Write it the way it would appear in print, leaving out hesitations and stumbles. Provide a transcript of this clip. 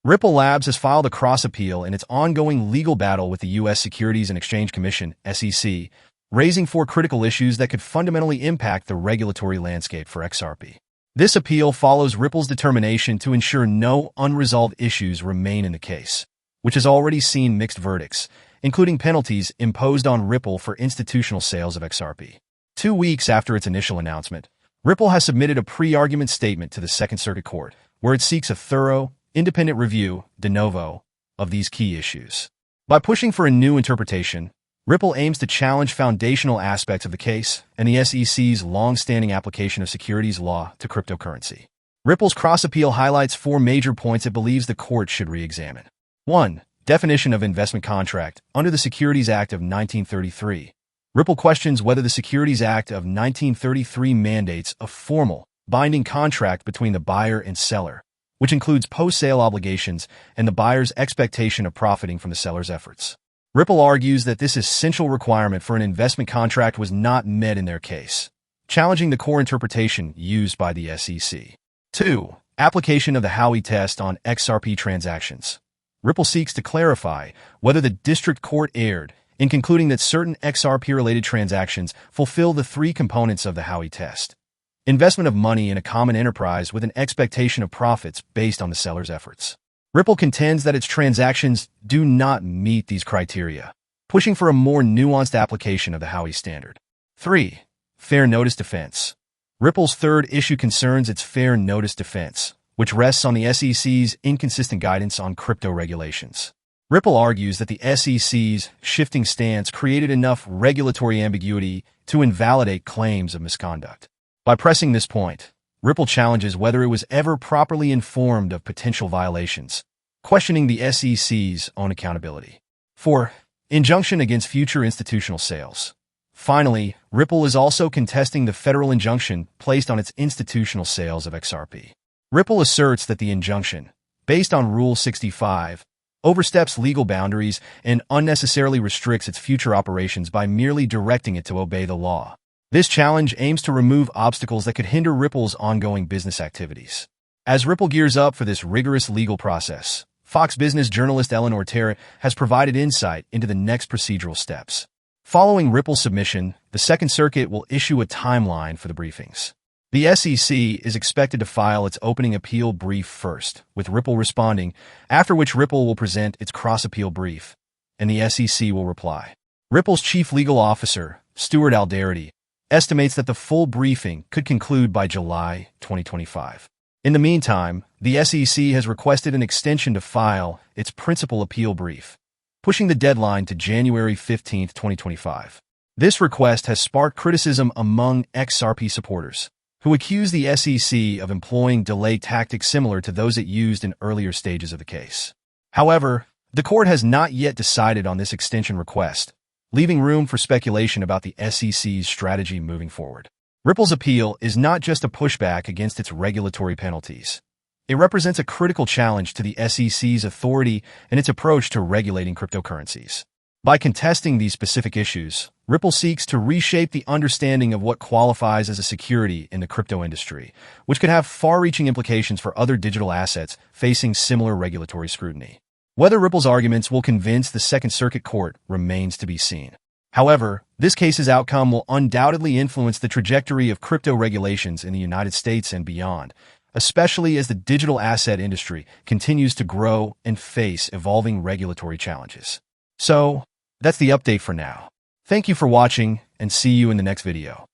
Ripple Labs has filed a cross-appeal in its ongoing legal battle with the U.S. Securities and Exchange Commission, SEC, raising four critical issues that could fundamentally impact the regulatory landscape for XRP. This appeal follows Ripple's determination to ensure no unresolved issues remain in the case, which has already seen mixed verdicts, including penalties imposed on Ripple for institutional sales of XRP. 2 weeks after its initial announcement, Ripple has submitted a pre-argument statement to the Second Circuit Court, where it seeks a thorough, independent review, de novo, of these key issues. By pushing for a new interpretation, Ripple aims to challenge foundational aspects of the case and the SEC's long-standing application of securities law to cryptocurrency. Ripple's cross-appeal highlights 4 major points it believes the court should re-examine. 1. Definition of investment contract. Under the Securities Act of 1933, Ripple questions whether the Securities Act of 1933 mandates a formal, binding contract between the buyer and seller, which includes post-sale obligations and the buyer's expectation of profiting from the seller's efforts. Ripple argues that this essential requirement for an investment contract was not met in their case, challenging the core interpretation used by the SEC. 2. Application of the Howey test on XRP transactions. Ripple seeks to clarify whether the district court erred in concluding that certain XRP-related transactions fulfill the 3 components of the Howey test: investment of money in a common enterprise with an expectation of profits based on the seller's efforts. Ripple contends that its transactions do not meet these criteria, pushing for a more nuanced application of the Howey standard. 3. Fair notice defense. Ripple's third issue concerns its fair notice defense, which rests on the SEC's inconsistent guidance on crypto regulations. Ripple argues that the SEC's shifting stance created enough regulatory ambiguity to invalidate claims of misconduct. By pressing this point, Ripple challenges whether it was ever properly informed of potential violations, questioning the SEC's own accountability. 4. Injunction against future institutional sales. Finally, Ripple is also contesting the federal injunction placed on its institutional sales of XRP. Ripple asserts that the injunction, based on Rule 65, oversteps legal boundaries and unnecessarily restricts its future operations by merely directing it to obey the law. This challenge aims to remove obstacles that could hinder Ripple's ongoing business activities. As Ripple gears up for this rigorous legal process, Fox Business journalist Eleanor Terrett has provided insight into the next procedural steps. Following Ripple's submission, the Second Circuit will issue a timeline for the briefings. The SEC is expected to file its opening appeal brief first, with Ripple responding, after which Ripple will present its cross-appeal brief, and the SEC will reply. Ripple's chief legal officer, Stuart Alderety, estimates that the full briefing could conclude by July 2025. In the meantime, the SEC has requested an extension to file its principal appeal brief, pushing the deadline to January 15, 2025. This request has sparked criticism among XRP supporters, who accuse the SEC of employing delay tactics similar to those it used in earlier stages of the case. However, the court has not yet decided on this extension request, leaving room for speculation about the SEC's strategy moving forward. Ripple's appeal is not just a pushback against its regulatory penalties. It represents a critical challenge to the SEC's authority and its approach to regulating cryptocurrencies. By contesting these specific issues, Ripple seeks to reshape the understanding of what qualifies as a security in the crypto industry, which could have far-reaching implications for other digital assets facing similar regulatory scrutiny. Whether Ripple's arguments will convince the Second Circuit Court remains to be seen. However, this case's outcome will undoubtedly influence the trajectory of crypto regulations in the United States and beyond, especially as the digital asset industry continues to grow and face evolving regulatory challenges. So, that's the update for now. Thank you for watching, and see you in the next video.